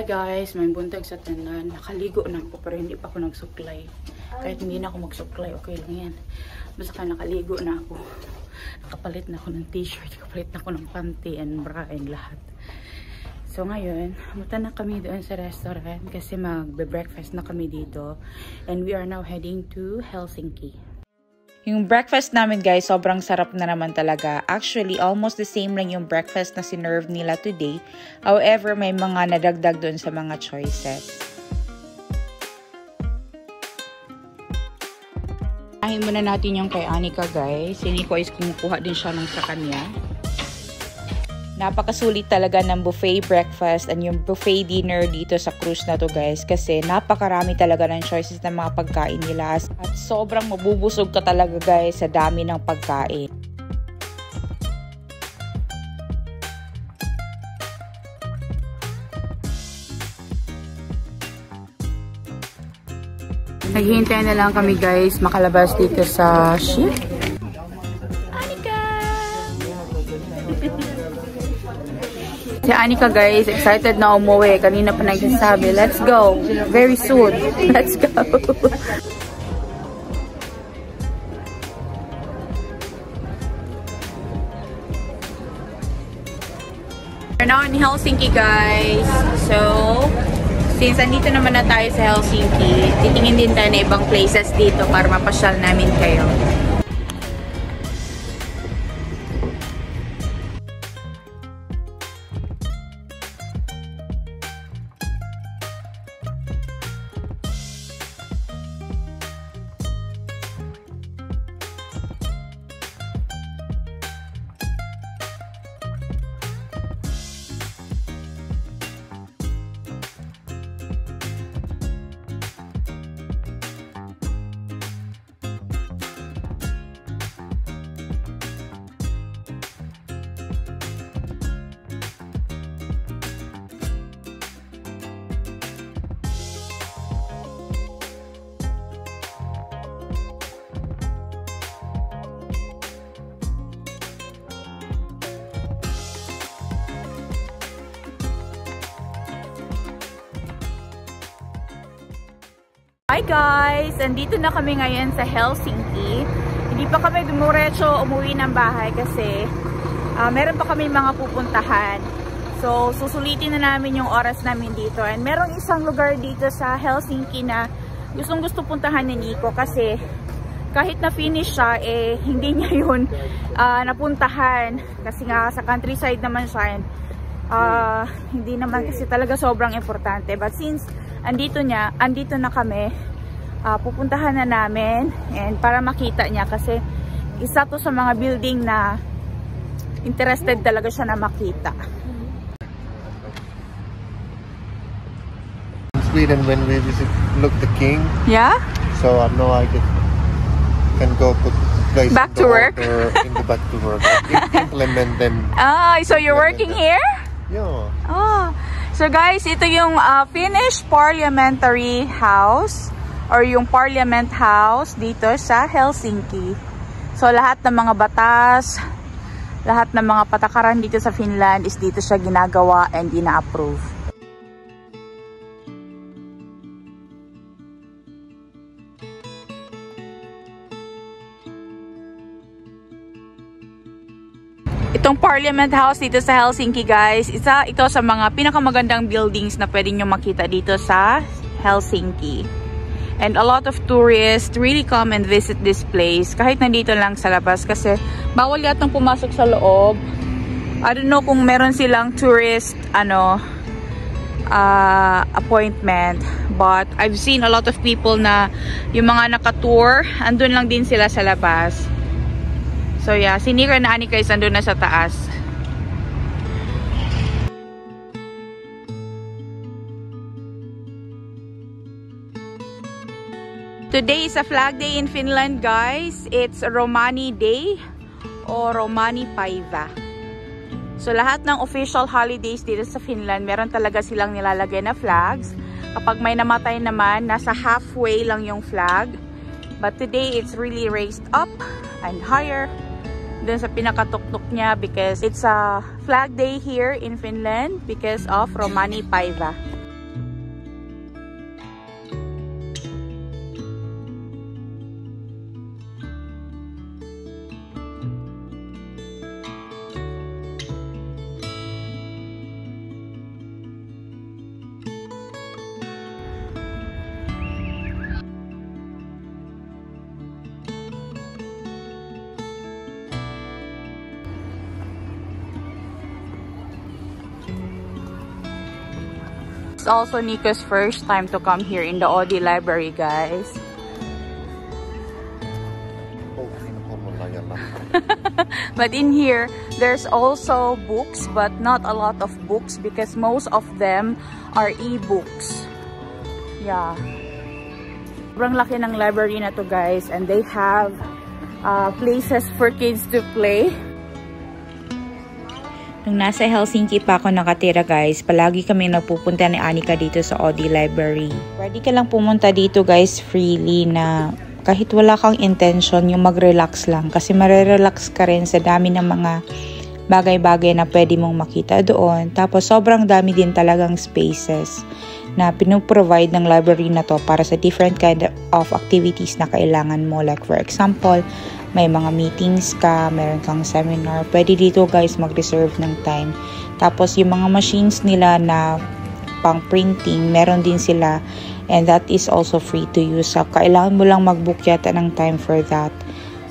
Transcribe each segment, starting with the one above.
guys, may buntag sa tanan. Nakaligo na ako pero hindi pa ako nagsuklay. Kahit hindi na ako magsuklay, okay lang yan. Basta nakaligo na ako. Nakapalit na ako ng t-shirt, nakapalit na ako ng panty and bra and lahat. So ngayon, punta na kami doon sa restaurant kasi magbe-breakfast na kami dito. And we are now heading to Helsinki. Yung breakfast namin guys, sobrang sarap na naman talaga. Actually, almost the same lang yung breakfast na sinerve nila today. However, may mga nadagdag doon sa mga choices. Ahin muna natin yung kay Anika guys. Si Nico is kumukuha din siya nung sa kanya. Napakasulit talaga ng buffet breakfast and yung buffet dinner dito sa cruise na to guys. Kasi napakarami talaga ng choices ng mga pagkain nila. At sobrang mabubusog ka talaga guys sa dami ng pagkain. Naghihintay na lang kami guys makalabas dito sa ship. Si Anika guys, excited na umuwi. Kanina pa nagsasabi, let's go. Very soon. Let's go. We're now in Helsinki guys. So, since andito naman na tayo sa Helsinki, titingin din tayo na ibang places dito para mapasyal namin kayo. Hi guys! Andito na kami ngayon sa Helsinki. Hindi pa kami dumuretso umuwi ng bahay kasi meron pa kami mga pupuntahan. So, susulitin na namin yung oras namin dito. And merong isang lugar dito sa Helsinki na gustong-gusto puntahan ni Nico kasi kahit na-finish siya, hindi niya yun napuntahan. Kasi nga sa countryside naman siya and hindi naman kasi talaga sobrang importante. But since andito na kami, pupuntahan na namin and para makita niya kasi isa to sa mga building na interested talaga siya na makita. In Sweden when we visit look the king. Yeah? So now I can go put place back to work. In the back to work. Implement them. So you're working here? Yeah. Oh. So guys, ito yung Finnish Parliamentary House or yung Parliament House dito sa Helsinki. So lahat ng mga batas, lahat ng mga patakaran dito sa Finland is dito siya ginagawa and ina-approve. Itong Parliament House dito sa Helsinki guys, isa ito sa mga pinakamagandang buildings na pwede nyo makita dito sa Helsinki. And a lot of tourists really come and visit this place kahit nandito lang sa labas kasi bawal yatang pumasok sa loob. I don't know kung meron silang tourist appointment, but I've seen a lot of people na yung mga naka-tour, andun lang din sila sa labas. So yeah, si Nico na Anika is andun na sa taas. Today is a flag day in Finland guys. It's Romani Day o Romani Päivä. So lahat ng official holidays dito sa Finland, meron talaga silang nilalagay na flags. Kapag may namatay naman, nasa halfway lang yung flag. But today it's really raised up and higher dun sa pinakatuktok niya because it's a flag day here in Finland because of Romani Päivä. It's also Nico's first time to come here in the Audi Library, guys. But in here, there's also books, but not a lot of books because most of them are e-books. Yeah. Sobrang laki ng library na to, guys, and they have places for kids to play. Nung nasa Helsinki pa ako nakatira, guys, palagi kami nagpupunta ni Anika dito sa Audi Library. Pwede ka lang pumunta dito, guys, freely na kahit wala kang intention, yung mag-relax lang. Kasi marirelax ka rin sa dami ng mga bagay-bagay na pwede mong makita doon. Tapos sobrang dami din talagang spaces na pinuprovide ng library na to para sa different kind of activities na kailangan mo. Like for example, may mga meetings ka, meron kang seminar, pwede dito, guys, mag-reserve ng time. Tapos yung mga machines nila na pang printing, meron din sila, and that is also free to use. So kailangan mo lang mag-book yata ng time for that.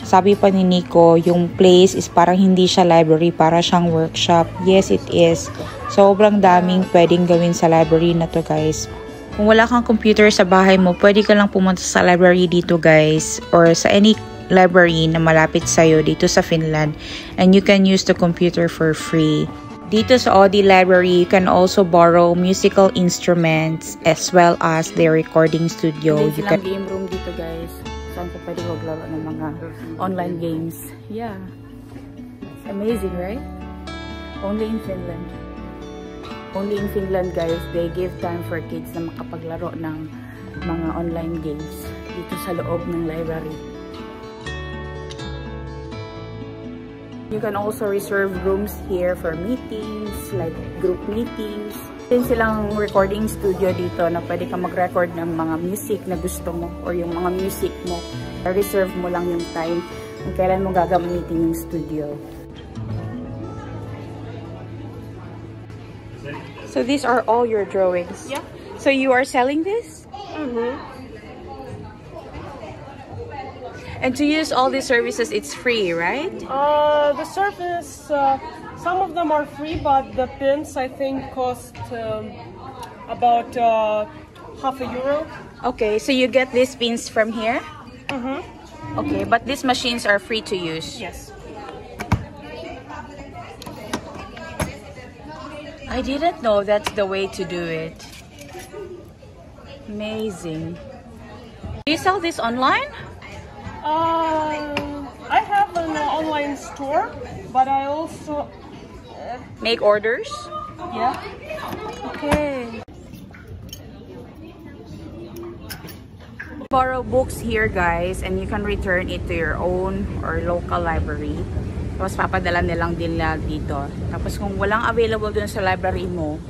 Sabi pa ni Nico, yung place is parang hindi siya library, para siyang workshop. Yes, it is. Sobrang daming pwedeng gawin sa library na to, guys. Kung wala kang computer sa bahay mo, pwede ka lang pumunta sa library dito, guys, or sa any library na malapit sa'yo dito sa Finland, and you can use the computer for free. Dito sa Audi Library, you can also borrow musical instruments as well as their recording studio. You can game room dito, guys. Saan ko pwede maglaro ng mga online games. Yeah. It's amazing, right? Only in Finland. Only in Finland, guys, they give time for kids na makapaglaro ng mga online games dito sa loob ng library. You can also reserve rooms here for meetings, like group meetings. Din silang recording studio dito na pwede ka mag-record ng mga music na gusto mo or yung mga music mo. Reserve mo lang yung time kung kailan mo gagamitin yung studio. So these are all your drawings? Yeah. So you are selling this? Mm-hmm. And to use all these services, it's free, right? The service, some of them are free, but the pins I think cost about €0.50. Okay, so you get these pins from here? Mm-hmm. Okay, but these machines are free to use? Yes. I didn't know that's the way to do it. Amazing. Do you sell this online? I have an online store, but I also Make orders? yeah. Okay. Borrow books here, guys, and you can return it to your own or local library. Tapos papadala nilang din nila dito. Tapos kung walang available dun sa library mo,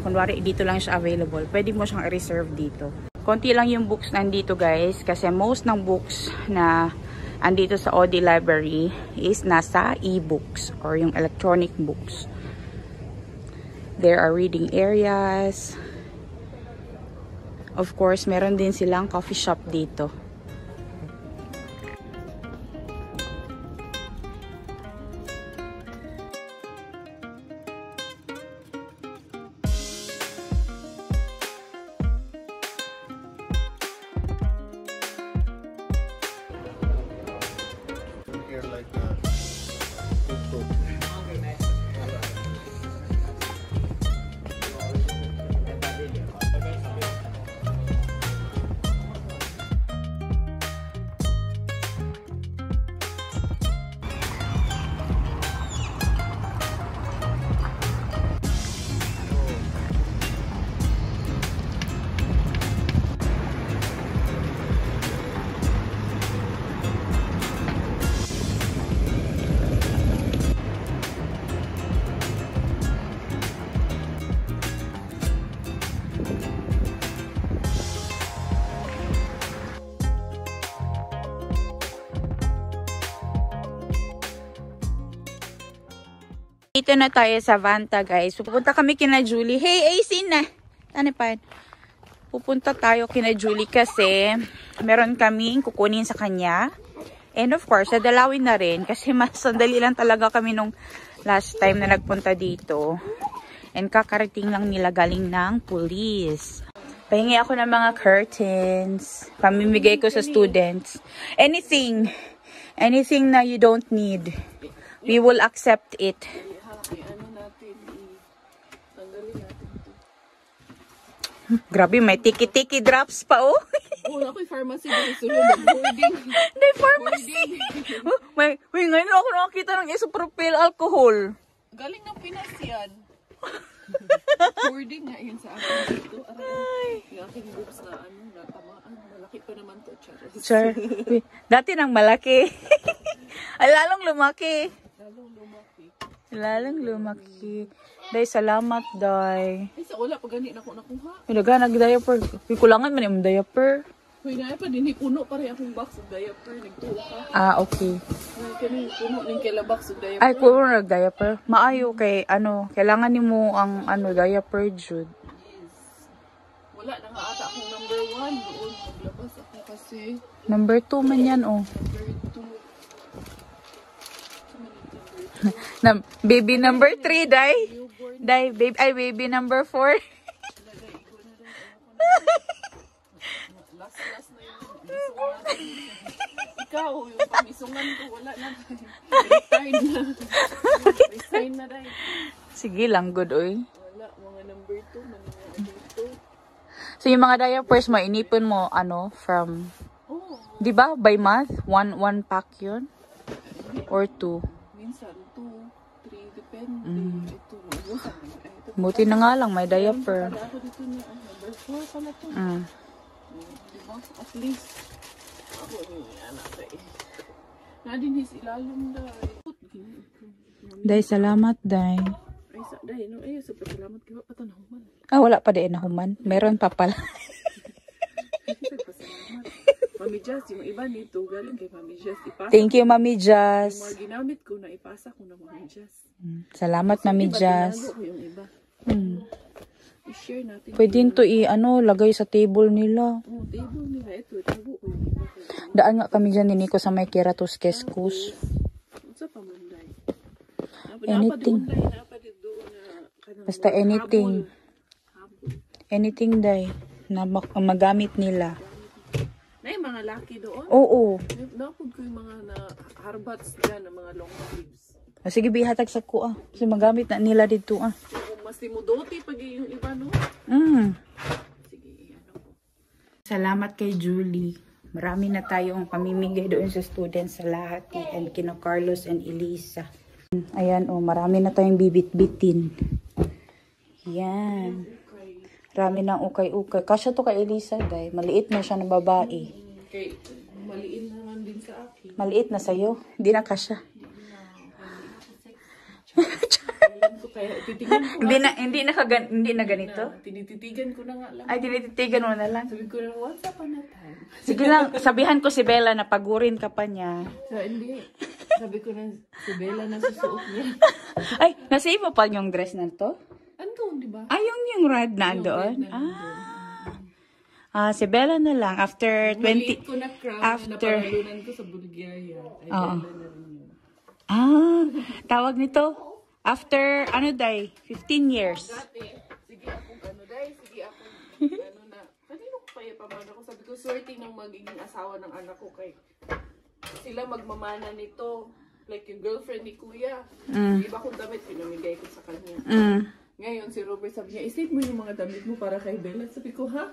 kunwari dito lang siya available, pwede mo siyang i-reserve dito. Konti lang yung books nandito, guys, kasi most ng books na andito sa Audi Library is nasa e-books or yung electronic books. There are reading areas. Of course, meron din silang coffee shop dito. Here like Dito na tayo sa Vanta, guys. Pupunta kami kina Julie. Hey, AC na! Ano pa? Pupunta tayo kina Julie kasi meron kaming kukunin sa kanya. And of course, dadalawin na rin kasi mas sandali lang talaga kami nung last time na nagpunta dito. And kakarating lang nila galing ng police. Pahingi ako ng mga curtains. Pamimigay ko sa students. Anything na you don't need, we will accept it. Grabe, may tiki-tiki drops pa, oh. Ako'y pharmacy dito sunod. Boarding. May pharmacy. Ngayon ako nakakita ng isopropyl alcohol. Galing ng Pinas yan. Boarding nga yun sa akin dito. Yung aking boobs na natamaan. Malaki pa naman to. Char. Dati nang malaki. Lalong lumaki. Lalong lumaki. Day, salamat, Day. Ay, sa wala, pag gani na ko nakuha. Ilaga, nag-diaper. Kulangan man yung diaper. Uy, na pa din, puno pa rin akong box of diaper. Nagtuwa ka. Ah, okay. Ay, kami, puno din kaila box of diaper. Ay, kung nag-diaper. Maayo kay, kailangan ni mo ang, diaper, Jude. Yes. Wala na nga ata akong number 1 doon. Maglabas ako kasi. Number 2 man yan, oh. Number 2. Baby number 3, Day. Day, baby number 4. Last na yun. Ikaw, yung pamisungan ko, wala na. Resign na, Day. Sige lang, good, oy. Wala, mga number 2, number 2. So, yung mga diapers mo, inipon mo, from, di ba, by month? One pack yun? Or 2? Minsan, 2, 3, depende. Ito, buti na nga lang, may diaper. ako dito na, number 4 pala to. Diba? At least, ako yung anak tayo. Nadinis ilalong, Day. Day, salamat, Day. Day, no, sa pasalamat kayo, patanahuman. Wala pa din nahuman. Meron pa pala. Mami Jazz, yung iba nito, galing kay Mami Jazz. Ipasa Thank you, Mami Jazz. Yung mga ginamit ko na ipasa ko na Mami Jazz. Salamat, Mami Jazz. Tinago ko yung iba. I-share natin. Pwede ito lagay sa table nila. Table nila. Ito, tago ko yung iba. Daan nga kami dyan ni Nico sa may Keratos Keskus. Sa pamunday. Anything. Basta anything. Anything, Day, na magamit nila. Na yung mga laki doon? Oo. Napod ko yung mga harbats dyan, ng mga long sleeves. Sige, bihatag sa kuha. Kasi magamit na nila dito, Kung mas timudoti pag yung iba, no? Sige, po. Salamat kay Julie. Marami na tayong pamimigay doon sa students sa lahat. And kina Carlos and Elisa. Ayan, marami na tayong bibit-bitin. Yan. Marami ng ukay-ukay. Kasya to kay Elisa, Day. Maliit na siya na babae. Okay, maliit naman din sa akin. Maliit na sa'yo. Hindi na kasya. Hindi na ganito? Tinititigan ko na nga lang. Ay, tinititigan mo na lang. Sabi ko na, once upon a time. Sige lang, sabihan ko si Bella na pagurin ka pa niya. So, hindi. Sabi ko na, si Bella na susuot niya. Ay, nasave mo pa yung dress na to? Andun, di ba? Ay, yung red na doon? Si Bella na lang. After 20... Maliit ko na crown after... na panalunan ko sa Bulgaria. Ay, Bella na rin yun. Tawag nito? After, 15 years. Dati, sige akong Day, sige akong na. Kanino ko kaya pamana ko? Sabi ko, swerte ng magiging asawa ng anak ko kay sila magmamana nito. Like yung girlfriend ni Kuya. Iba kong damit, pinamigay ko sa kanya. Ngayon, si Robert sabi niya, isave mo yung mga damit mo para kay Bella. Sabi ko, ha?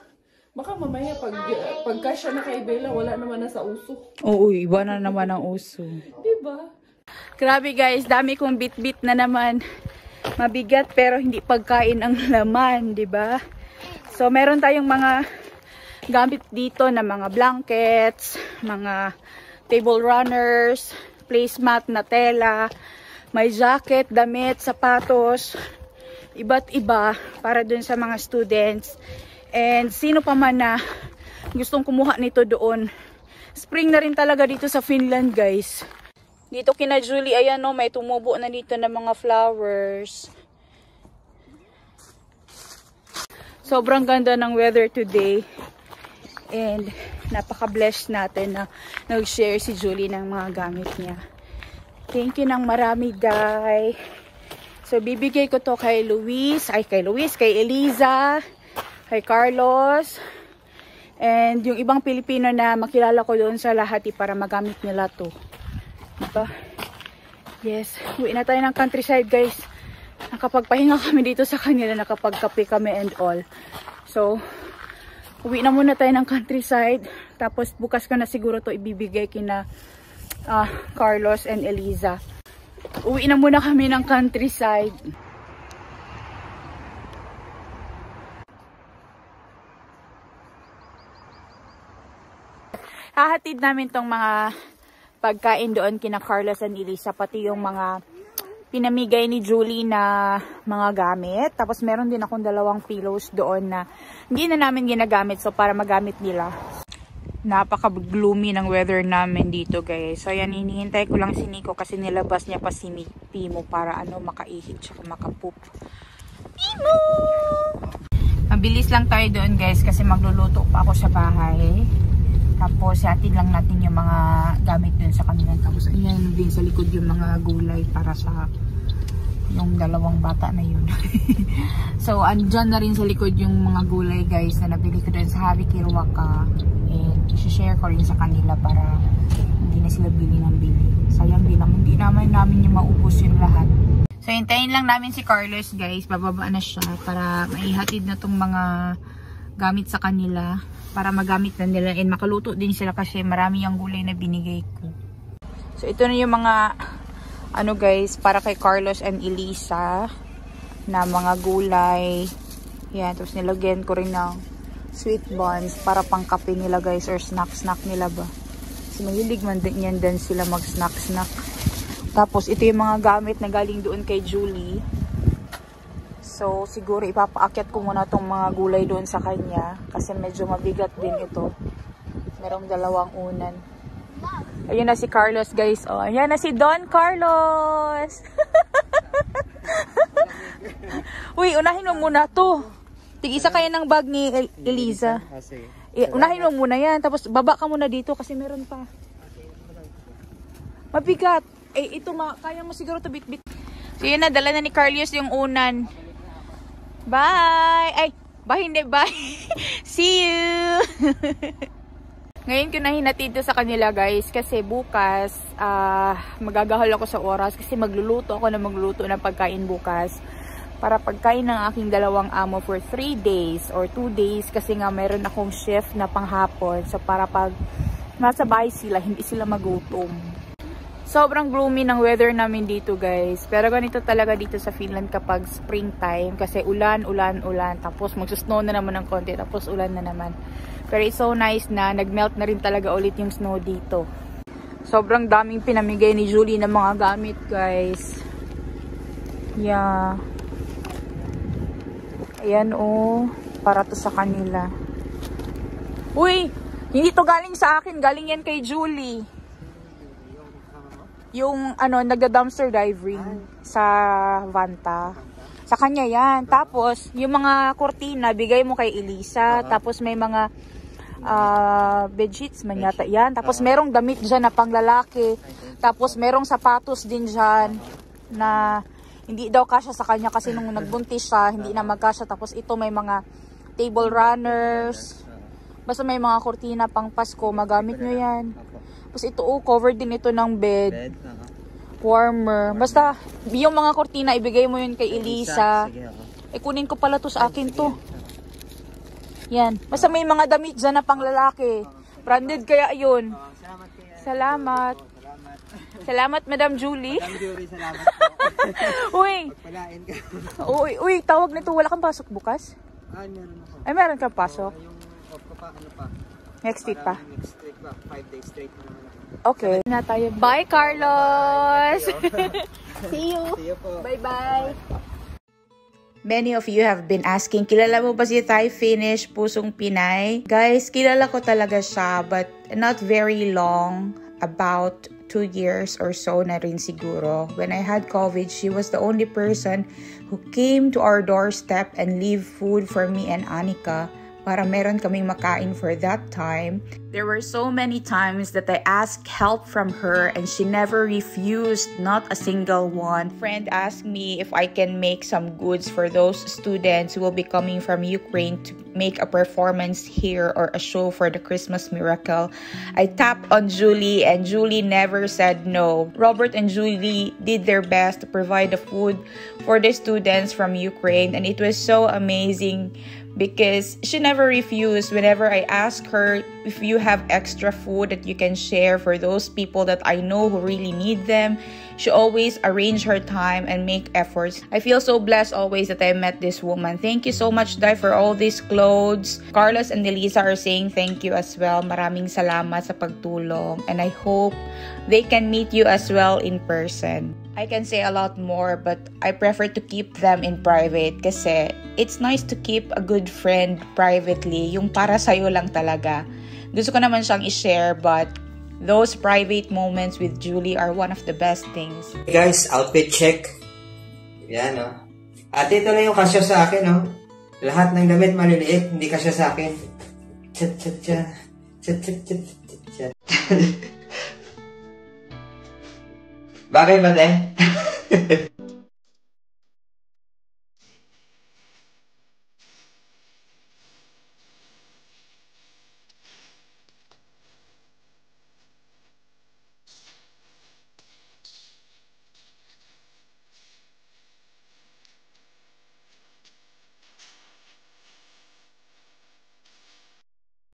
Baka mamaya pagka siya na kay Bella, wala naman na sa uso. Oo, iba na naman ang uso. Diba? Grabe guys, dami kong bit-bit na naman. Mabigat pero hindi pagkain ang laman, 'di ba? So meron tayong mga gamit dito na mga blankets, mga table runners, placemat na tela, may jacket, damit, sapatos, iba't iba para dun sa mga students. And sino pa man na gustong kumuha nito doon. Spring na rin talaga dito sa Finland, guys. Dito kina Julie, ayan no, may tumubo na dito ng mga flowers. Sobrang ganda ng weather today. And napaka-blessed natin na nag-share si Julie ng mga gamit niya. Thank you ng marami, Day. So, bibigay ko to kay kay Eliza, kay Carlos, and yung ibang Pilipino na makilala ko doon sa Lahati para magamit nila to. Diba? Yes. Uwi na tayo ng countryside, guys. Nakapagpahinga kami dito sa kanila, nakapagkape kami and all. So, uwi na muna tayo ng countryside. Tapos, bukas ko na siguro to ibibigay kina Carlos and Eliza. Uwi na muna kami ng countryside. Hahatid namin tong mga pagkain doon kina Carlos and Eliza, pati yung mga pinamigay ni Julie na mga gamit. Tapos meron din akong 2 pillows doon na hindi na namin ginagamit, so para magamit nila. Napaka-gloomy ng weather namin dito, guys. So ayan, hinihintay ko lang si Nico kasi nilabas niya pa si Timo para makaihit tsaka makapoop. Timo! Mabilis lang tayo doon, guys, kasi magluluto pa ako sa bahay. Tapos hatid lang natin yung mga gamit doon sa kanila. Tapos ayan din sa likod yung mga gulay para sa yung 2 bata na yun. So andyan na rin sa likod yung mga gulay, guys, na nabili ko doon sa Habi Kiruwaka. And i-share ko rin sa kanila para hindi na sila bili ng bili. Sayang din naman, hindi namin yung maubos yung lahat. So hintayin lang namin si Carlos, guys. Bababa na siya para maihatid na tong mga gamit sa kanila. Para magamit na nila and makaluto din sila kasi marami yung gulay na binigay ko. So ito na yung mga guys, para kay Carlos and Eliza na mga gulay. Yan, tapos nilagyan ko rin ng sweet buns para pang kape nila, guys, or snack nila ba. Kasi mahilig man yan din sila mag snack. Tapos ito yung mga gamit na galing doon kay Julie. So siguro ipapaakyat ko muna tong mga gulay doon sa kanya kasi medyo mabigat din ito. Merong 2 unan. Ayun na si Carlos, guys. Oh, ayan na si Don Carlos. Uy, unahin mo muna to. Tig-isa kaya ng bag ni Eliza. Unahin mo muna yan. Tapos baba ka muna dito kasi meron pa. Mabigat. Ito kaya mo siguro to bit-bit. So yun na, dala na ni Carlos yung unan. Bye! Ay, bye, hindi, bye. See you! Ngayon ko na hinatid to sa kanila, guys, kasi bukas magagahol ako sa oras kasi magluluto ng pagkain bukas para pagkain ng aking 2 amo for 3 days or 2 days kasi nga meron akong shift na panghapon, so para pag nasa bahay sila, hindi sila magutom. Sobrang gloomy ng weather namin dito, guys, pero ganito talaga dito sa Finland kapag springtime kasi ulan, tapos magsusnow na naman ng konti, tapos ulan na naman. Pero it's so nice na nagmelt na rin talaga ulit yung snow dito. Sobrang daming pinamigay ni Julie ng mga gamit, guys. Yeah. Ayan, oh. Para to sa kanila. Uy! Hindi to galing sa akin. Galing yan kay Julie. Yung, nagda-dumpster diving sa Vanta. Sa kanya yan. Tapos, yung mga kurtina, bigay mo kay Eliza. Tapos, may mga bedsheets man yata yan. Tapos merong damit dyan na panglalaki. Tapos merong sapatos din dyan na hindi daw kasya sa kanya kasi nung nagbuntis siya, hindi na magkasya. Tapos ito may mga table runners. Basta may mga kurtina pang Pasko, magamit nyo yan. Tapos ito, covered din ito ng bed. Warmer. Basta yung mga kurtina, ibigay mo yun kay Eliza. Kunin ko pala to sa akin to. Yan. Basta may mga damit dyan na pang lalaki. Branded kaya yun. Salamat. Salamat, Madam Julie. Madam Julie, salamat Uy. po. Pagpalain ka. Uy, tawag nito. Wala kang pasok bukas? Meron ako. Ay, meron kang pasok? Yung off ko pa, pa? Next week pa? Next week pa. 5 days straight na naman ako. Okay. Na tayo. Bye, Carlos! See you! See you po. Bye-bye! Many of you have been asking, kilala mo ba si Thai Finish, Pusong Pinay? Guys, kilala ko talaga siya, but not very long. About 2 years or so na rin siguro. When I had COVID, she was the only person who came to our doorstep and leave food for me and Anika para meron kaming makain for that time. There were so many times that I asked help from her and she never refused, not a single one. A friend asked me if I can make some goods for those students who will be coming from Ukraine to make a performance here or a show for the Christmas Miracle. I tapped on Julie and Julie never said no. Robert and Julie did their best to provide the food for the students from Ukraine, and it was so amazing because she never refused. Whenever I asked her if you have extra food that you can share for those people that I know who really need them, she always arranged her time and make efforts. I feel so blessed always that I met this woman. Thank you so much, Dai, for all these clothes. Carlos and Elisa are saying thank you as well. Maraming salamat sa pagtulong, and I hope they can meet you as well in person. I can say a lot more, but I prefer to keep them in private kasi it's nice to keep a good friend privately, yung para sa'yo lang talaga. Gusto ko naman siyang i-share, but those private moments with Julie are one of the best things. Hey guys, outfit check. Yan, no? At ito na yung kasya sa akin, no? Lahat ng damit maliliit, hindi kasya sa akin. Chat, chat, chat. Chat, chat, chat, chat. Bagay ba, te?